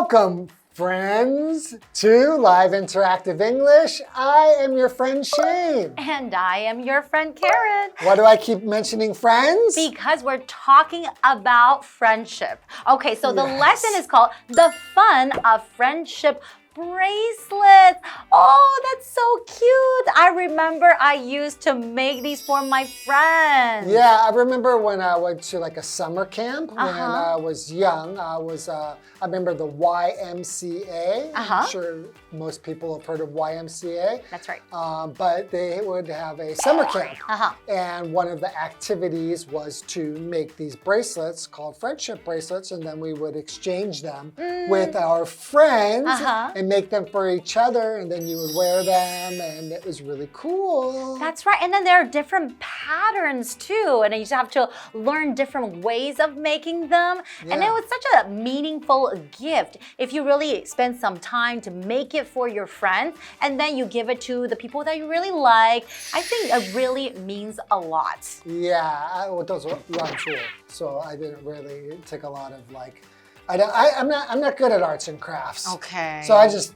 Welcome, friends, to Live Interactive English. I am your friend Shane. And I am your friend Karen. Why do I keep mentioning friends? Because we're talking about friendship. Okay, so the lesson is called The Fun of Friendship Bracelets. Oh, that's so cute. I remember I used to make these for my friends. Yeah, I remember when I went to like a summer camp when I was young. I remember the YMCA. I'm sure most people have heard of YMCA. That's right. But they would have a summer camp. And one of the activities was to make these bracelets called friendship bracelets, and then we would exchange them with our friends and make them for each other, and then you would wear them, and it was really cool. That's right. And then there are different patterns too, and you just have to learn different ways of making them. Yeah. And it was such a meaningful gift if you really spend some time to make it for your friends, and then you give it to the people that you really like. I think it really means a lot. Yeah, 我都是乱做, so I didn't really take a lot of I'm not good at arts and crafts. Okay. So I just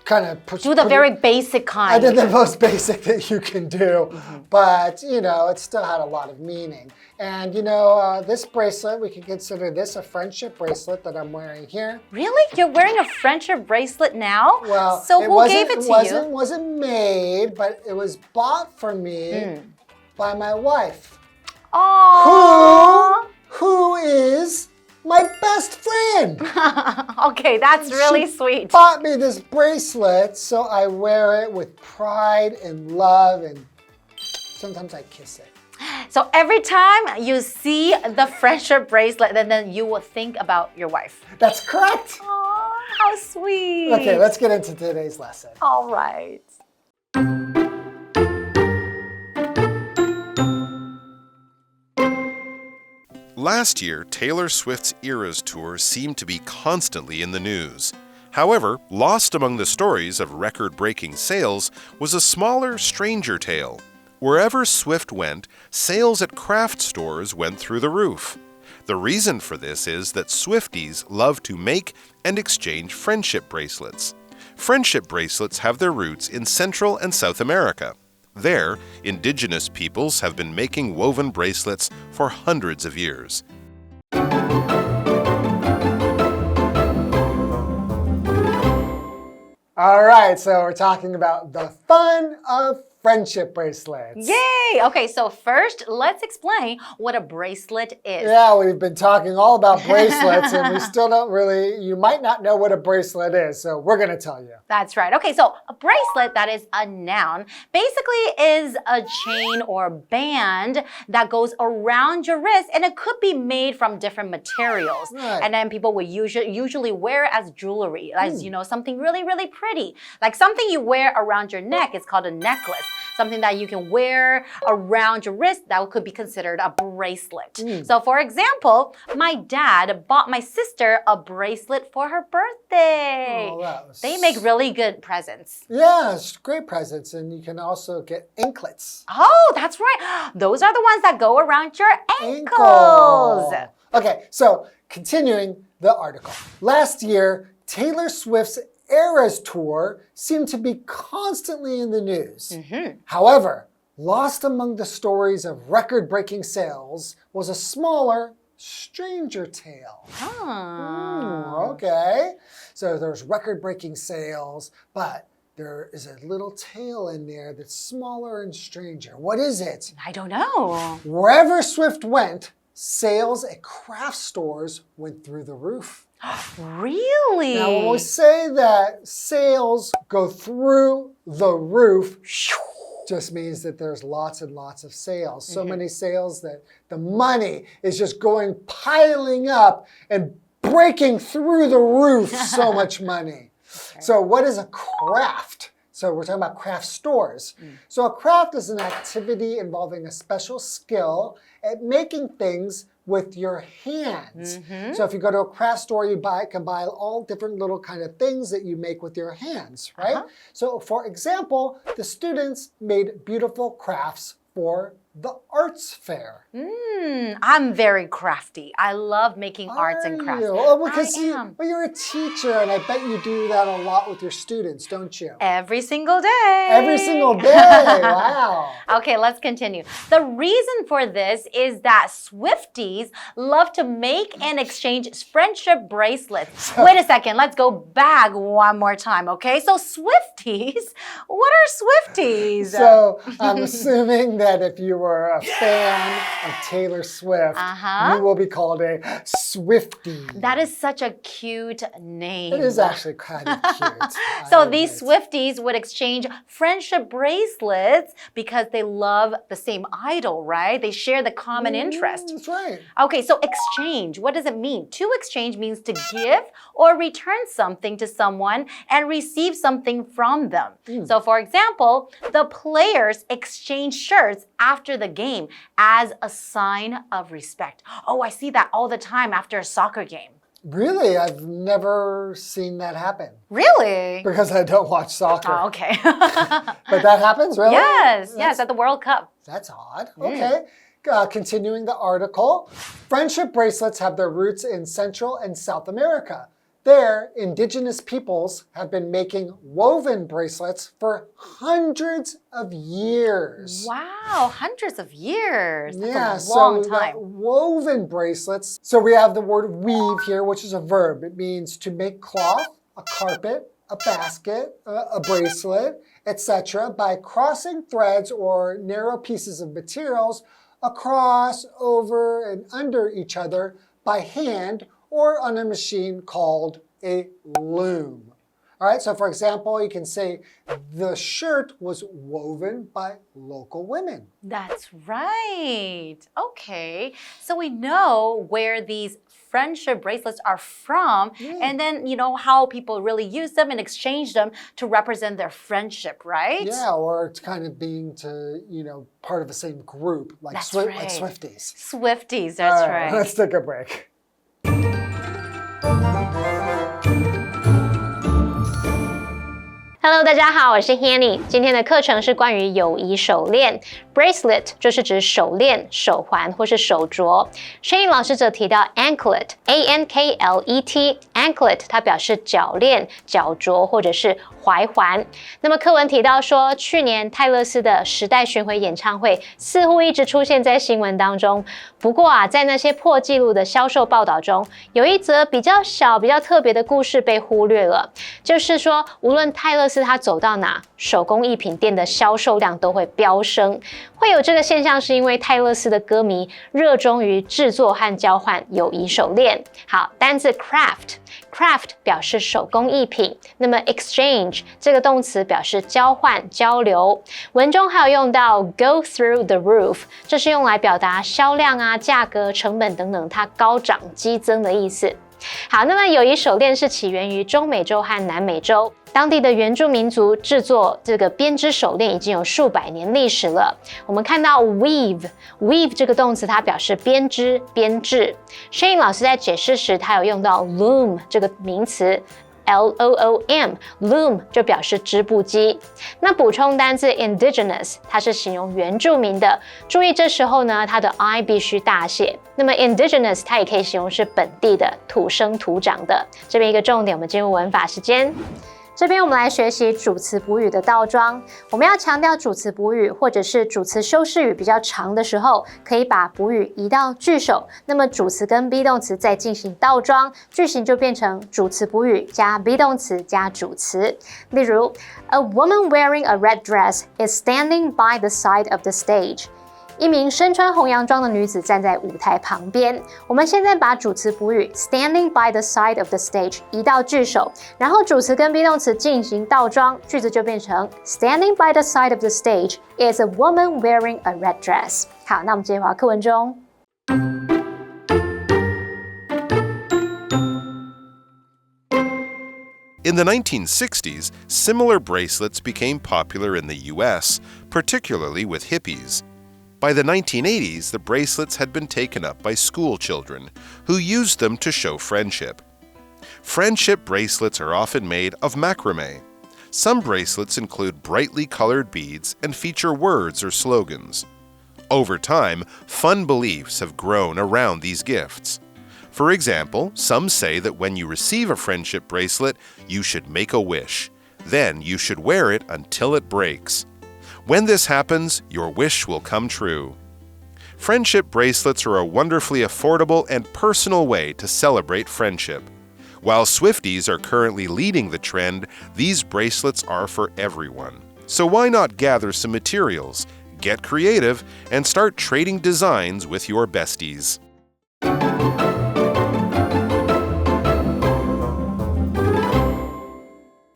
kind of do the very basic kind. I did the most basic that you can do, but it still had a lot of meaning. And this bracelet, we can consider this a friendship bracelet that I'm wearing here. Really? You're wearing a friendship bracelet now? Well, so who gave it to you? It wasn't made, but it was bought for me by my wife. Oh. Who is my best friend. Okay, that's really sweet. She bought me this bracelet, so I wear it with pride and love, and sometimes I kiss it. So every time you see the friendship bracelet, then you will think about your wife. That's correct. Oh, how sweet. Okay, let's get into today's lesson. All right. Last year, Taylor Swift's Eras Tour seemed to be constantly in the news. However, lost among the stories of record-breaking sales was a smaller, stranger tale. Wherever Swift went, sales at craft stores went through the roof. The reason for this is that Swifties love to make and exchange friendship bracelets. Friendship bracelets have their roots in Central and South America. There, indigenous peoples have been making woven bracelets for hundreds of years. All right, so we're talking about the fun of friendship bracelets. Yay! Okay, so first, let's explain what a bracelet is. Yeah, we've been talking all about bracelets, and we still don't really, you might not know what a bracelet is, so we're going to tell you. That's right. Okay, so a bracelet, that is a noun, basically is a chain or band that goes around your wrist, and it could be made from different materials. Right. And then people will usually wear it as jewelry, as something really, really pretty. Like something you wear around your neck is called a necklace. Something that you can wear around your wrist that could be considered a bracelet. So for example, my dad bought my sister a bracelet for her birthday. Oh, they make really good presents. Yeah, it's great presents, and you can also get anklets. Oh, that's right. Those are the ones that go around your ankles. Okay, so continuing the article. Last year, Taylor Swift's Eras Tour seemed to be constantly in the news. However, lost among the stories of record-breaking sales was a smaller, stranger tale. Okay, so there's record-breaking sales, but there is a little tale in there that's smaller and stranger. What is it? I don't know. Wherever Swift went, sales at craft stores went through the roof. Really? Now, when we say that sales go through the roof, just means that there's lots and lots of sales. So many sales that the money is just piling up and breaking through the roof, so much money. So what is a craft? So we're talking about craft stores. So a craft is an activity involving a special skill at making things with your hands. So if you go to a craft store, you can buy all different little kind of things that you make with your hands, right? So for example, the students made beautiful crafts for the arts fair. I'm very crafty. I love making arts and crafts. Oh, because I am. But you're a teacher, and I bet you do that a lot with your students, don't you? Every single day. Every single day. Wow. Okay, let's continue. The reason for this is that Swifties love to make and exchange friendship bracelets. Wait a second, let's go back one more time, okay? So Swifties, what are Swifties? So I'm assuming that if you were a fan of Taylor Swift, you will be called a Swiftie. That is such a cute name. It is actually kind of cute. So these Swifties would exchange friendship bracelets because they love the same idol, right? They share the common interest. That's right. Okay, so exchange, what does it mean? To exchange means to give or return something to someone and receive something from them. So for example, the players exchange shirts after the game as a sign of respect. Oh, I see that all the time after a soccer game. Really? I've never seen that happen. Really? Because I don't watch soccer. Oh, okay. But that happens, really? Yes, at the World Cup. That's odd. Okay. Continuing the article, friendship bracelets have their roots in Central and South America. There, indigenous peoples have been making woven bracelets for hundreds of years. Wow, hundreds of years. That's a so long time. Woven bracelets. So we have the word weave here, which is a verb. It means to make cloth, a carpet, a basket, a bracelet, etc. by crossing threads or narrow pieces of materials across, over, and under each other by hand or on a machine called a loom. All right, so for example, you can say the shirt was woven by local women. That's right. Okay, so we know where these friendship bracelets are from, and then you know how people really use them and exchange them to represent their friendship, right? Yeah, or it's kind of being to, part of the same group, like, like Swifties. Swifties, that's right. Let's take a break. Hello， 大家好，我是 Hanny。今天的课程是关于友谊手链 ，bracelet 就是指手链、手环或是手镯。Shane 老师则提到 anklet，anklet，anklet 它表示脚链、脚镯或者是踝环。那么课文提到说，去年泰勒斯的时代巡回演唱会似乎一直出现在新闻当中。不过啊，在那些破纪录的销售报道中，有一则比较小、比较特别的故事被忽略了，就是说，无论泰勒斯他走到哪，手工艺品店的销售量都会飙升。会有这个现象，是因为泰勒斯的歌迷热衷于制作和交换友谊手链。好，单字 craft 表示手工艺品，那么 exchange 这个动词表示交换、交流。文中还有用到 go through the roof， 这是用来表达销量啊、价格、成本等等它高涨激增的意思。好，那么友谊手链是起源于中美洲和南美洲。当地的原住民族制作这个编织手链已经有数百年历史了。我们看到 weave 这个动词，它表示编织、编制。Shane 老师在解释时，他有用到 loom 这个名词。loom 就表示织布机。那补充单字 indigenous， 它是形容原住民的。注意这时候呢，它的 I 必须大写。那么 indigenous 它也可以形容是本地的、土生土长的。这边一个重点，我们进入文法时间。这边我们来学习主词补语的倒装。我们要强调主词补语或者是主词修饰语比较长的时候，可以把补语移到句首，那么主词跟 be 动词再进行倒装，句型就变成主词补语加 be 动词加主词。例如 ，A woman wearing a red dress is standing by the side of the stage。一名身穿红洋装的女子站在舞台旁边。我们现在把主词补语 standing by the side of the stage 移到句首，然后主词跟 be 动词进行倒装，句子就变成 standing by the side of the stage is a woman wearing a red dress。好，那我们接着回到课文中。In the 1960s, similar bracelets became popular in the US, particularly with hippies. By the 1980s, the bracelets had been taken up by school children, who used them to show friendship. Friendship bracelets are often made of macrame. Some bracelets include brightly colored beads and feature words or slogans. Over time, fun beliefs have grown around these gifts. For example, some say that when you receive a friendship bracelet, you should make a wish. Then you should wear it until it breaks. When this happens, your wish will come true. Friendship bracelets are a wonderfully affordable and personal way to celebrate friendship. While Swifties are currently leading the trend, these bracelets are for everyone. So why not gather some materials, get creative, and start trading designs with your besties?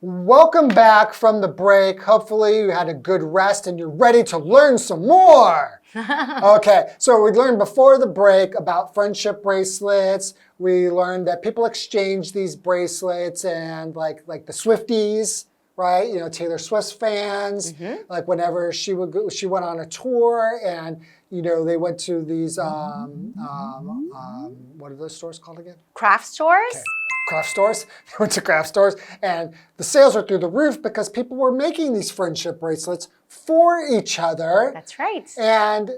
Welcome back from the break. Hopefully you had a good rest and you're ready to learn some more. Okay, so we learned before the break about friendship bracelets. We learned that people exchange these bracelets and like the Swifties, right? You know, Taylor Swift fans. Like whenever she went on a tour and you know they went to these what are those stores called again? Craft stores? Okay. Craft stores. They went to craft stores and the sales were through the roof because people were making these friendship bracelets for each other. That's right. And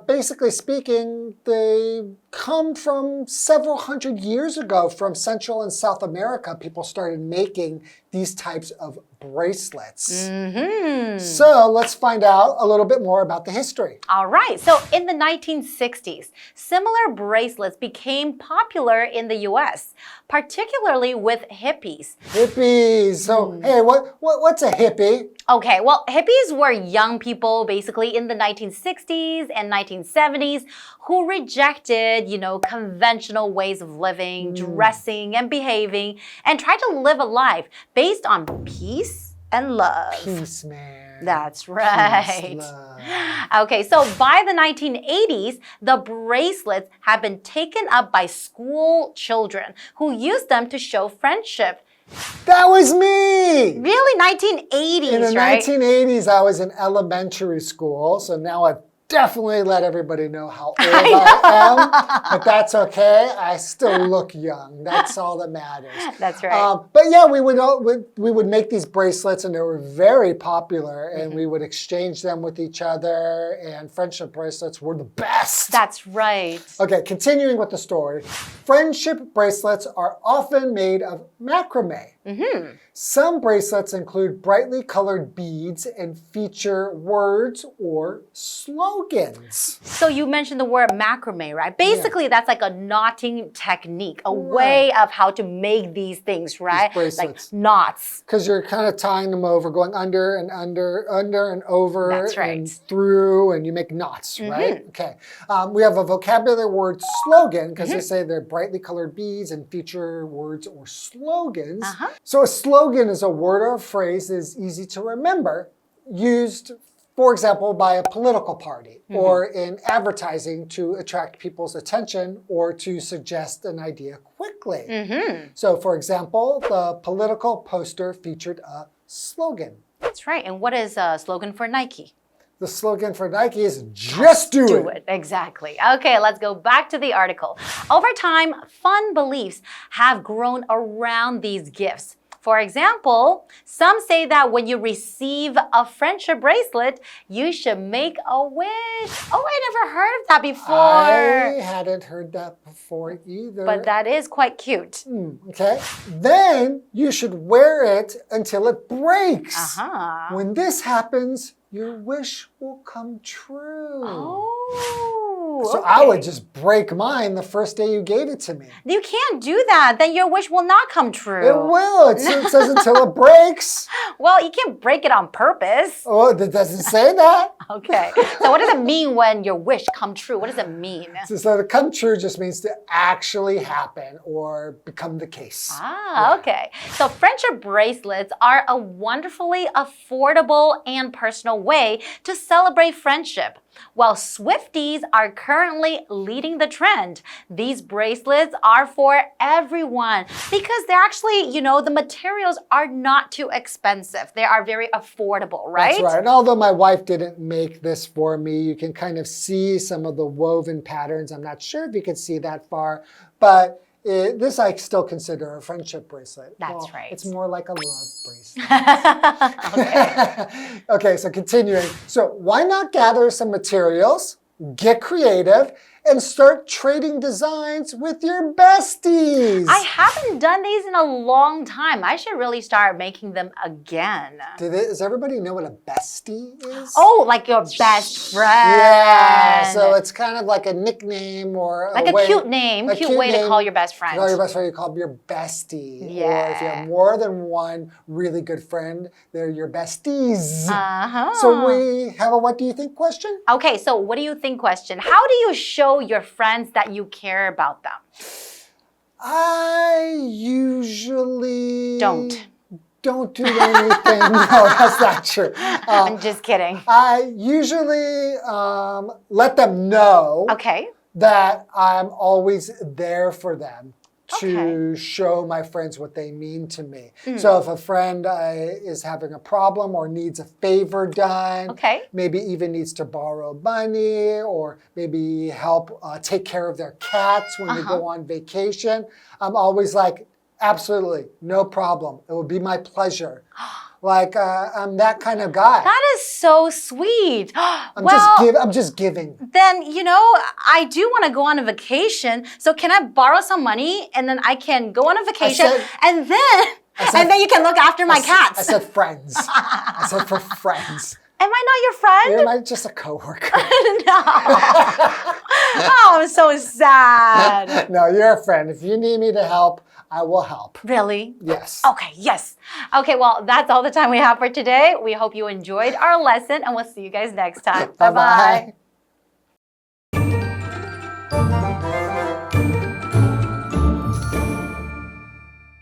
basically speaking, they come from several hundred years ago from Central and South America. People started making these types of bracelets. So let's find out a little bit more about the history. All right. So in the 1960s, similar bracelets became popular in the US, particularly with hippies. Hippies. So, hey, what's a hippie? Okay, well, hippies were young people basically in the 1960s and 1970s who rejected, you know, conventional ways of living, dressing, and behaving, and tried to live a life based on peace and love. Peace, man. That's right. Peace, love. Okay, so by the 1980s, the bracelets have been taken up by school children who used them to show friendship. That was me! Really? 1980s, In the right? 1980s, I was in elementary school, so now I've definitely let everybody know how old I am, but that's okay. I still look young. That's all that matters. That's right. But yeah, we would make these bracelets, and they were very popular, and we would exchange them with each other, and friendship bracelets were the best. That's right. Okay, continuing with the story. Friendship bracelets are often made of macrame. Some bracelets include brightly colored beads and feature words or slogans. So you mentioned the word macrame, right? Basically, that's like a knotting technique, a way of how to make these things, right? These like bracelets. knots. Because you're kind of tying them over, going under and under, under and over, That's right. and through, and you make knots, right? Okay. We have a vocabulary word slogan, because they say they're brightly colored beads and feature words or slogans. So a slogan is a word or a phrase that is easy to remember, used, for example, by a political party or in advertising to attract people's attention or to suggest an idea quickly. So, for example, the political poster featured a slogan. That's right. And what is a slogan for Nike? The slogan for Nike is just do it. Exactly. Okay, let's go back to the article. Over time, fun beliefs have grown around these gifts. For example, some say that when you receive a friendship bracelet, you should make a wish. Oh, I never heard of that before. I hadn't heard that before either. But that is quite cute. Okay. Then you should wear it until it breaks. When this happens, your wish will come true. Oh, So I would just break mine the first day you gave it to me. You can't do that. Then your wish will not come true. It will. It says until it breaks. Well, you can't break it on purpose. Oh, it doesn't say that. Okay. So what does it mean when your wish come true? What does it mean? So to come true just means to actually happen or become the case. Okay. So friendship bracelets are a wonderfully affordable and personal way to celebrate friendship. While Swifties are currently leading the trend, these bracelets are for everyone because they're actually, you know, the materials are not too expensive. They are very affordable, right? That's right. And although my wife didn't make this for me, you can kind of see some of the woven patterns. I'm not sure if you can see that far, but this I still consider a friendship bracelet. That's right. It's more like a love bracelet. Okay. Okay, so continuing. So why not gather some materials, get creative, and start trading designs with your besties. I haven't done these in a long time. I should really start making them again. Does everybody know what a bestie is? Oh, like your best friend. Yeah, so it's kind of like a nickname or like a cute name, cute way to call your best friend. To call your best friend, you call them your bestie. Yeah. Or if you have more than one really good friend, they're your besties. Uh-huh. So we have a what do you think question? Okay, so what do you think question. How do you show your friends that you care about them? I usually don't do anything. No, that's not true. I'm just kidding. I usually let them know that I'm always there for them to show my friends what they mean to me. So if a friend is having a problem or needs a favor done, maybe even needs to borrow money or maybe help take care of their cats when they go on vacation, I'm always like, absolutely, no problem. It will be my pleasure. Like, I'm that kind of guy. That is so sweet. I'm just giving. Then, you know, I do want to go on a vacation. So can I borrow some money and then I can go on a vacation and then you can look after my cats? I said friends. I said for friends. Am I not your friend? You're just a coworker. No. Oh, I'm so sad. No, you're a friend. If you need me to help, I will help. Really? Yes. Okay, yes. Okay, well, that's all the time we have for today. We hope you enjoyed our lesson, and we'll see you guys next time. Bye-bye.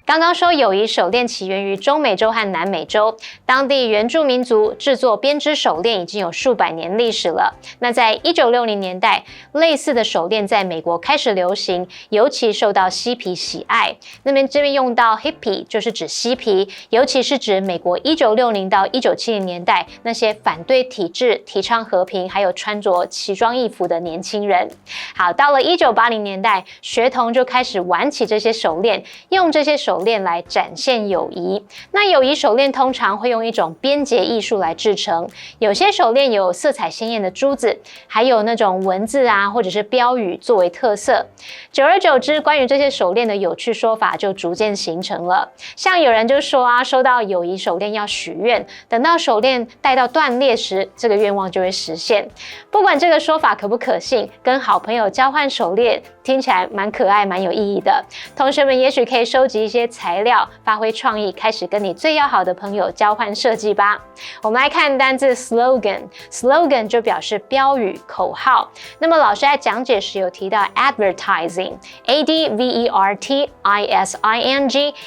刚刚说友谊手链起源于中美洲和南美洲，当地原住民族制作编织手链已经有数百年历史了。那在1960年代，类似的手链在美国开始流行，尤其受到嬉皮喜爱。那边这边用到 hippie 就是指嬉皮，尤其是指美国1960到1970年代那些反对体制、提倡和平，还有穿着奇装异服的年轻人。好，到了1980年代，学童就开始玩起这些手链，用这些手链来展现友谊。那友谊手链通常会用一种编结艺术来制成，有些手链有色彩鲜艳的珠子，还有那种文字啊或者是标语作为特色。久而久之，关于这些手链的有趣说法就逐渐形成了。像有人就说啊，收到友谊手链要许愿，等到手链戴到断裂时，这个愿望就会实现。不管这个说法可不可信，跟好朋友交换手链听起来蛮可爱、蛮有意义的。同学们也许可以收集一些材料，发挥创意，开始跟你最要好的朋友交换设计吧。我们来看单字 slogan 就表示标语、口号。那么老师在讲解时有提到 advertising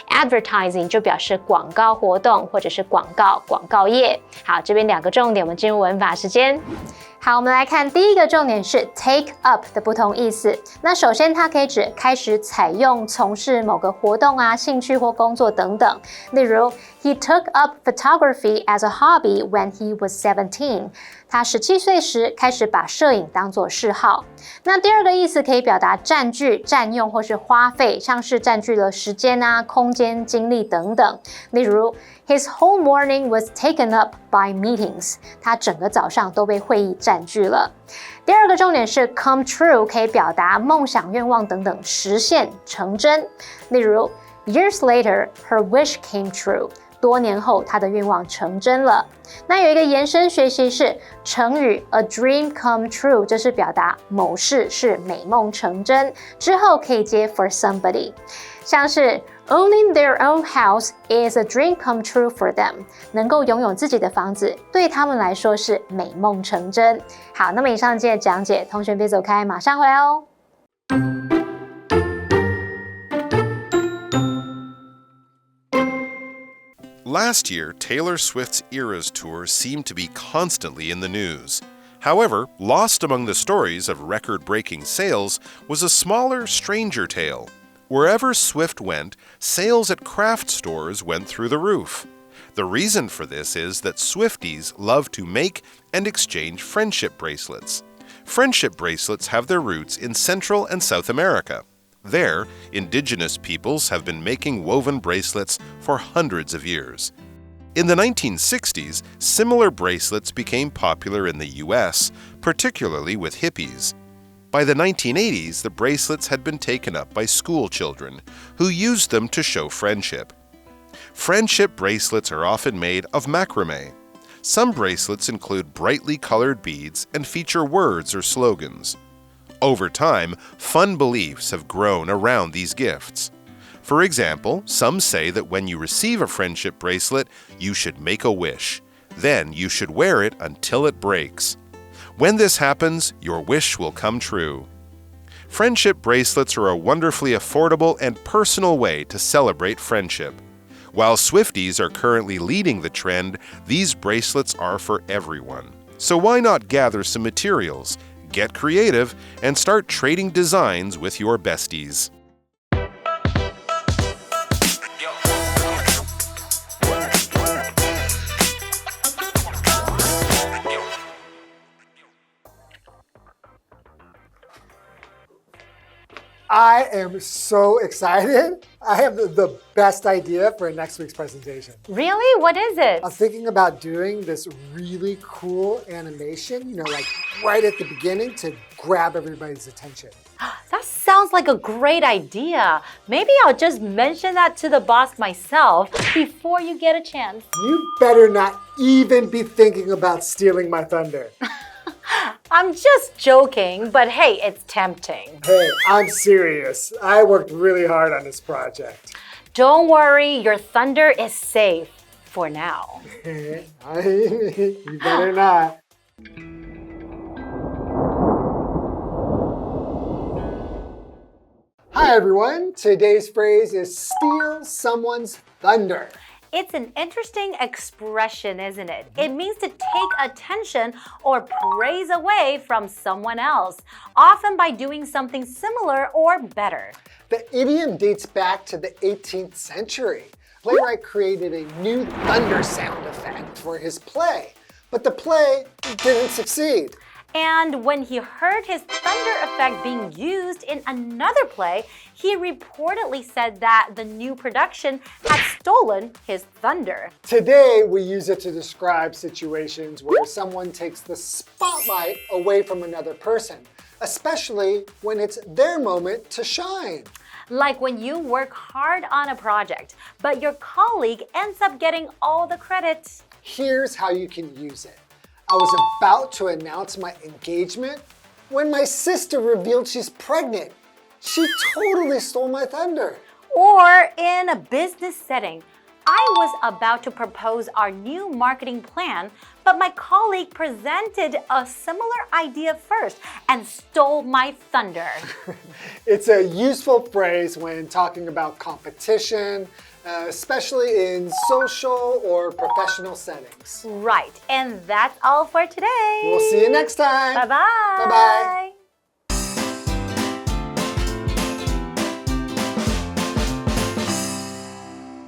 advertising 就表示广告活动或者是广告业。好，这边两个重点，我们进入文法时间。好，我们来看第一个重点是 take up 的不同意思。那首先它可以指开始采用、从事某个活动啊、兴趣或工作等等。例如 He took up photography as a hobby when he was 17. 他17岁时开始把摄影当作嗜好。那第二个意思可以表达占据、占用或是花费，像是占据了时间啊、空间、精力等等。例如His whole morning was taken up by meetings. 他整个早上都被会议占据了。第二个重点是 come true 可以表达梦想、愿望等等实现、成真。例如 Years later, her wish came true. 多年后，她的愿望成真了。那有一个延伸学习是成语 a dream come true， 就是表达某事是美梦成真，之后可以接 for somebody， 像是Owning their own house is a dream come true for them. 能够拥有自己的房子，对他们来说是美梦成真。好，那么以上今天的讲解，同学别走开，马上回来哦。Last year, Taylor Swift's Eras Tour seemed to be constantly in the news. However, lost among the stories of record-breaking sales was a smaller, stranger tale. Wherever Swift went, sales at craft stores went through the roof. The reason for this is that Swifties love to make and exchange friendship bracelets. Friendship bracelets have their roots in Central and South America. There, indigenous peoples have been making woven bracelets for hundreds of years. In the 1960s, similar bracelets became popular in the US, particularly with hippies. By the 1980s, the bracelets had been taken up by school children, who used them to show friendship. Friendship bracelets are often made of macrame. Some bracelets include brightly colored beads and feature words or slogans. Over time, fun beliefs have grown around these gifts. For example, some say that when you receive a friendship bracelet, you should make a wish. Then you should wear it until it breaks. When this happens, your wish will come true. Friendship bracelets are a wonderfully affordable and personal way to celebrate friendship. While Swifties are currently leading the trend, these bracelets are for everyone. So why not gather some materials, get creative, and start trading designs with your besties? I am so excited. I have the best idea for next week's presentation. Really? What is it? I'm thinking about doing this really cool animation, like right at the beginning to grab everybody's attention. That sounds like a great idea. Maybe I'll just mention that to the boss myself before you get a chance. You better not even be thinking about stealing my thunder. I'm just joking, but hey, it's tempting. Hey, I'm serious. I worked really hard on this project. Don't worry, your thunder is safe for now. You better not. Hi everyone, today's phrase is steal someone's thunder. It's an interesting expression, isn't it? It means to take attention or praise away from someone else, often by doing something similar or better. The idiom dates back to the 18th century. A playwright created a new thunder sound effect for his play, but the play didn't succeed. And when he heard his thunder effect being used in another play, he reportedly said that the new production had stolen his thunder. Today, we use it to describe situations where someone takes the spotlight away from another person, especially when it's their moment to shine. Like when you work hard on a project, but your colleague ends up getting all the credit. Here's how you can use it. I was about to announce my engagement when my sister revealed she's pregnant. She totally stole my thunder. Or in a business setting, I was about to propose our new marketing plan, but my colleague presented a similar idea first and stole my thunder. It's a useful phrase when talking about competition, especially in social or professional settings. Right, and that's all for today. We'll see you next time. Bye-bye. Bye-bye.